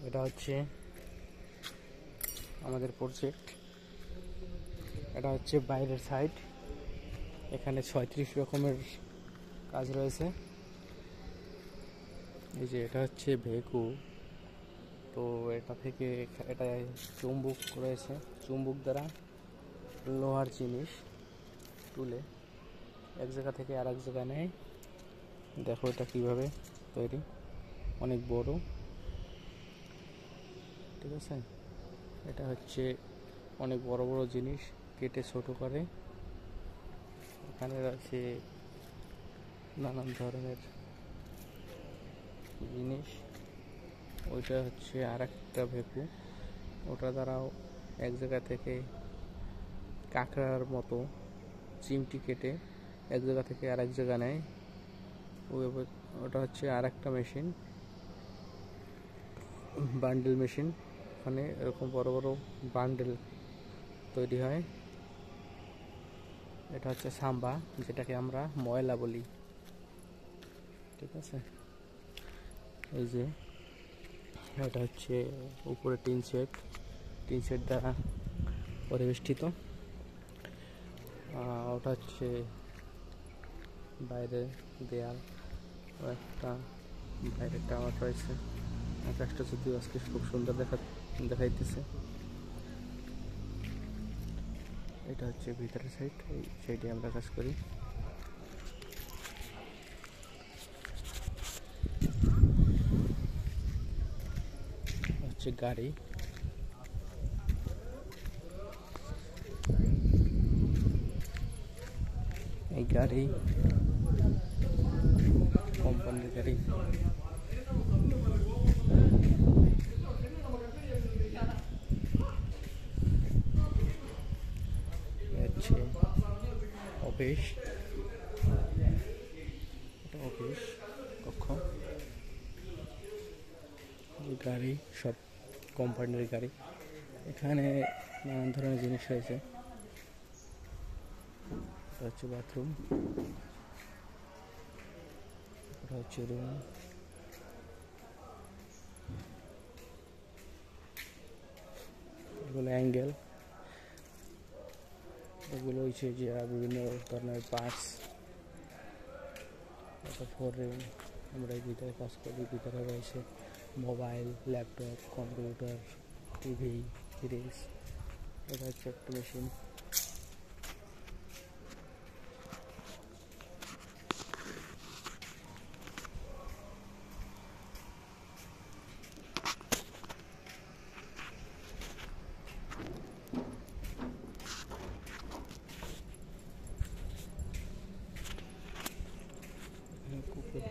এটা হচ্ছে আমাদের প্রজেক্ট, এটা হচ্ছে বাইরের সাইড। এখানে 36 রকমের কাজ রয়েছে। এই যে এটা হচ্ছে ভেকু, তো এটা থেকে এটা চুম্বক রয়েছে, চুম্বক দ্বারা লোহার জিনিস তুলে এক জায়গা থেকে আর এক জায়গায় নেয়। দেখো এটা কিভাবে তৈরি, অনেক বড়, ঠিক আছে। এটা হচ্ছে অনেক বড় বড় জিনিস কেটে ছোট করে। এখানে রয়েছে নানান ধরনের জিনিস। ওইটা হচ্ছে আর একটা ভেকু, ওটা দ্বারাও এক জায়গা থেকে কাঁকড়ার মতো চিমটি কেটে এক জায়গা থেকে আর এক জায়গা নেয়। ওটা হচ্ছে আর একটা মেশিন, বান্ডেল মেশিন। ওখানে এরকম বড় বড় বান্ডেল তৈরি হয়। এটা হচ্ছে সাম্বা, যেটাকে আমরা ময়লা বলি, ঠিক আছে। এই যে এটা হচ্ছে উপরে টিন শেড দ্বারা পরিবেষ্টিত। ওটা হচ্ছে বাইরে দেয়াল, একটা বাইরে টাওয়ার রয়েছে। আকাশটা যদিও আজকে খুব সুন্দর দেখাইতেছে। এটা হচ্ছে ভিতরের সাইড, এই সাইডে আমরা কাজ করি। হচ্ছে গাড়ি, এই গাড়ি কোম্পানির গাড়ি। হচ্ছে অফিস, অফিস কক্ষ। গাড়ি সব কোম্পানির গাড়ি। এখানে নানান ধরনের জিনিস রয়েছে। এটা হচ্ছে বাথরুম, এটা হচ্ছে রুম, এগুলো অ্যাঙ্গেল, এগুলো হচ্ছে যে বিভিন্ন ধরনের পার্টস। এটা ফোরেন, আমরা এই ভিতরে কাজ করি। ভিতরে রয়েছে mobile, laptop, computer, TV, fridge. এটা হচ্ছে একটা মেশিন। কুকুর